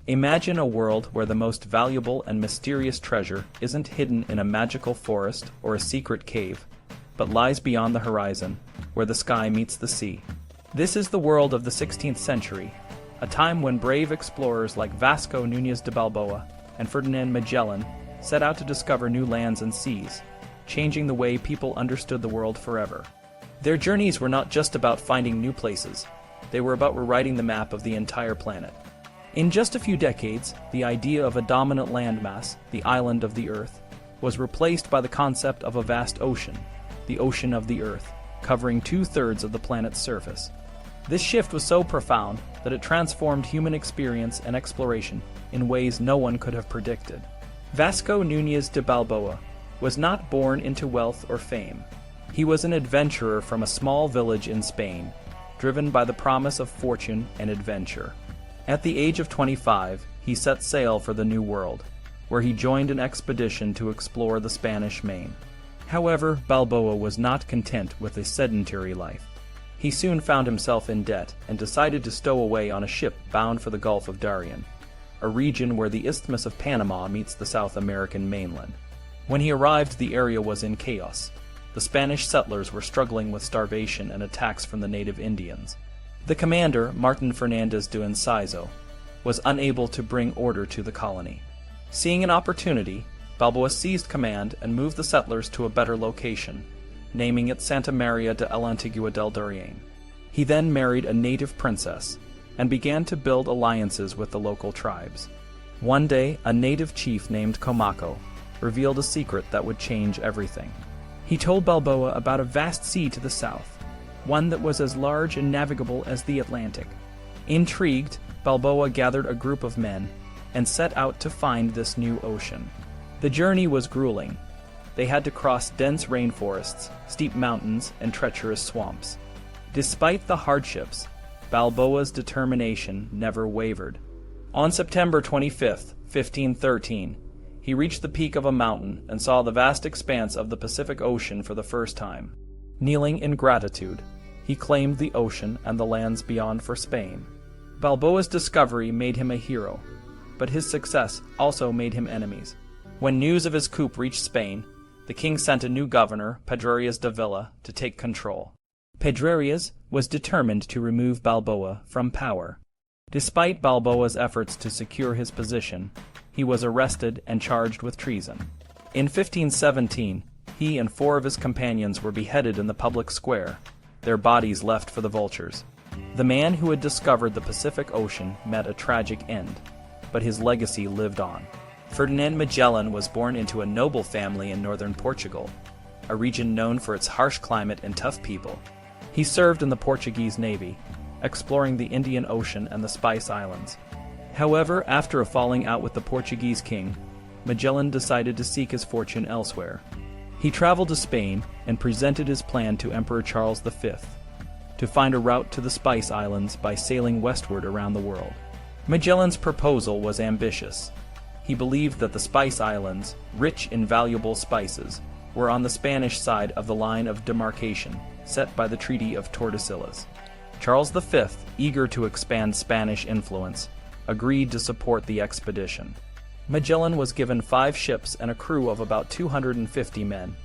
Imagine a world where the most valuable and mysterious treasure isn't hidden in a magical forest or a secret cave, but lies beyond the horizon, where the sky meets the sea. This is the world of the 16th century, a time when brave explorers like Vasco Núñez de Balboa and Ferdinand Magellan set out to discover new lands and seas, changing the way people understood the world forever. Their journeys were not just about finding new places, they were about rewriting the map of the entire planet. In just a few decades, the idea of a dominant landmass, the island of the Earth, was replaced by the concept of a vast ocean, the ocean of the Earth, covering 2/3 of the planet's surface. This shift was so profound that it transformed human experience and exploration in ways no one could have predicted. Vasco Núñez de Balboa was not born into wealth or fame. He was an adventurer from a small village in Spain, driven by the promise of fortune and adventure. At the age of 25, he set sail for the New World, where he joined an expedition to explore the Spanish Main. However, Balboa was not content with a sedentary life. He soon found himself in debt and decided to stow away on a ship bound for the Gulf of Darien, a region where the Isthmus of Panama meets the South American mainland. When he arrived, the area was in chaos. The Spanish settlers were struggling with starvation and attacks from the native Indians. The commander, Martin Fernández de Enciso, was unable to bring order to the colony. Seeing an opportunity, Balboa seized command and moved the settlers to a better location, naming it Santa Maria de la Antigua del Darien. He then married a native princess and began to build alliances with the local tribes. One day, a native chief named Comaco revealed a secret that would change everything. He told Balboa about a vast sea to the south, one that was as large and navigable as the Atlantic. Intrigued, Balboa gathered a group of men and set out to find this new ocean. The journey was grueling. They had to cross dense rainforests, steep mountains, and treacherous swamps. Despite the hardships, Balboa's determination never wavered. On September 25, 1513, he reached the peak of a mountain and saw the vast expanse of the Pacific Ocean for the first time. Kneeling in gratitude, he claimed the ocean and the lands beyond for Spain. Balboa's discovery made him a hero, but his success also made him enemies. When news of his coup reached Spain, the king sent a new governor, Pedrarias de Villa, to take control. Pedrarias was determined to remove Balboa from power. Despite Balboa's efforts to secure his position, he was arrested and charged with treason. In 1517, he and 4 of his companions were beheaded in the public square, their bodies left for the vultures. The man who had discovered the Pacific Ocean met a tragic end, but his legacy lived on. Ferdinand Magellan was born into a noble family in northern Portugal, a region known for its harsh climate and tough people. He served in the Portuguese Navy, exploring the Indian Ocean and the Spice Islands. However, after a falling out with the Portuguese king, Magellan decided to seek his fortune elsewhere. He traveled to Spain and presented his plan to Emperor Charles V to find a route to the Spice Islands by sailing westward around the world. Magellan's proposal was ambitious. He believed that the Spice Islands, rich in valuable spices, were on the Spanish side of the line of demarcation set by the Treaty of Tordesillas. Charles V, eager to expand Spanish influence, agreed to support the expedition. Magellan was given 5 ships and a crew of about 250 men,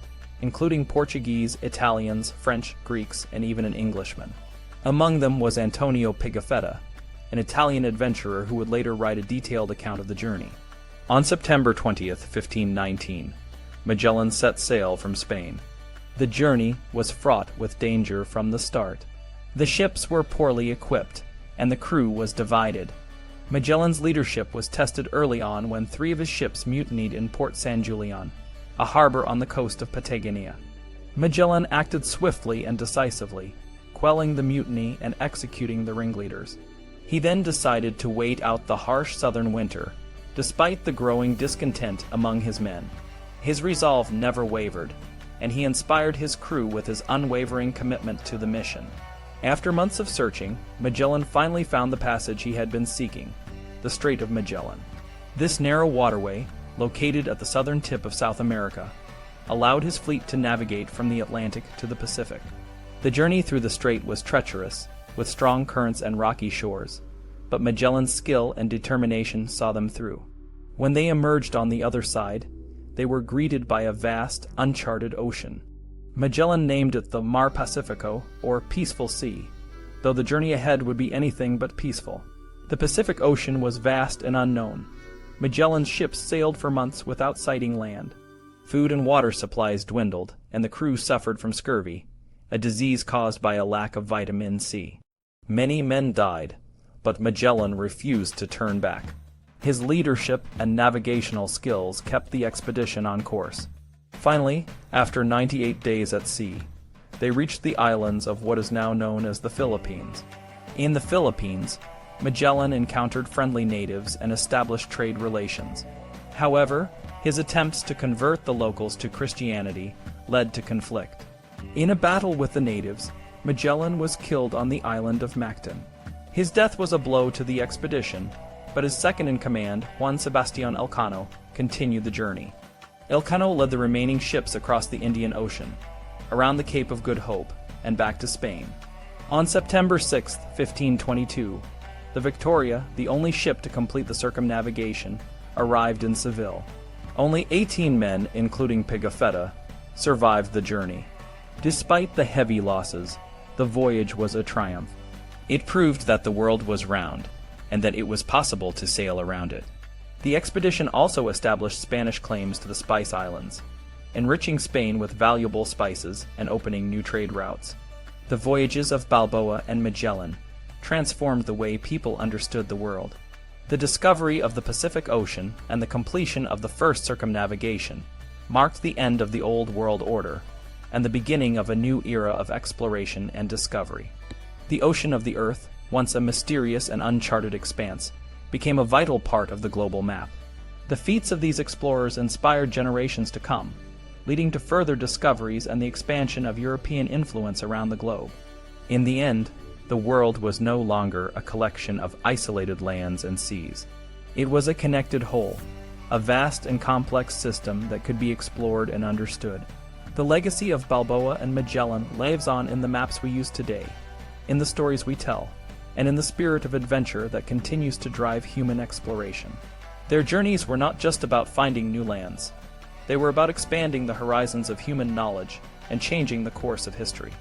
including Portuguese, Italians, French, Greeks, and even an Englishman. Among them was Antonio Pigafetta, an Italian adventurer who would later write a detailed account of the journey. On September 20th, 1519, Magellan set sail from Spain. The journey was fraught with danger from the start. The ships were poorly equipped, and the crew was divided. Magellan's leadership was tested early on when 3 of his ships mutinied in Port San Julian, a harbor on the coast of Patagonia. Magellan acted swiftly and decisively, quelling the mutiny and executing the ringleaders. He then decided to wait out the harsh southern winter, despite the growing discontent among his men. His resolve never wavered, and he inspired his crew with his unwavering commitment to the mission. After months of searching, Magellan finally found the passage he had been seeking, the Strait of Magellan. This narrow waterway, located at the southern tip of South America, allowed his fleet to navigate from the Atlantic to the Pacific. The journey through the strait was treacherous, with strong currents and rocky shores. but Magellan's skill and determination saw them through. When they emerged on the other side, they were greeted by a vast, uncharted ocean. Magellan named it the Mar Pacifico, or Peaceful Sea, though the journey ahead would be anything but peaceful. The Pacific Ocean was vast and unknown. Magellan's ships sailed for months without sighting land. Food and water supplies dwindled, and the crew suffered from scurvy, a disease caused by a lack of vitamin C. Many men died, but Magellan refused to turn back. His leadership and navigational skills kept the expedition on course. Finally, after 98 days at sea, they reached the islands of what is now known as the Philippines. In the Philippines, Magellan encountered friendly natives and established trade relations. However, his attempts to convert the locals to Christianity led to conflict. In a battle with the natives, Magellan was killed on the island of Mactan. His death was a blow to the expedition, but his second-in-command, Juan Sebastián Elcano, continued the journey. Elcano led the remaining ships across the Indian Ocean, around the Cape of Good Hope, and back to Spain. On September 6, 1522, the Victoria, the only ship to complete the circumnavigation, arrived in Seville. Only 18 men, including Pigafetta, survived the journey. Despite the heavy losses, the voyage was a triumph. It proved that the world was round, and that it was possible to sail around it. The expedition also established Spanish claims to the Spice Islands, enriching Spain with valuable spices and opening new trade routes. The voyages of Balboa and Magellan transformed the way people understood the world. The discovery of the Pacific Ocean and the completion of the first circumnavigation marked the end of the old world order and the beginning of a new era of exploration and discovery. The ocean of the Earth, once a mysterious and uncharted expanse, became a vital part of the global map. The feats of these explorers inspired generations to come, leading to further discoveries and the expansion of European influence around the globe. In the end, the world was no longer a collection of isolated lands and seas. It was a connected whole, a vast and complex system that could be explored and understood. The legacy of Balboa and Magellan lives on in the maps we use today, in the stories we tell, and in the spirit of adventure that continues to drive human exploration. Their journeys were not just about finding new lands. They were about expanding the horizons of human knowledge and changing the course of history.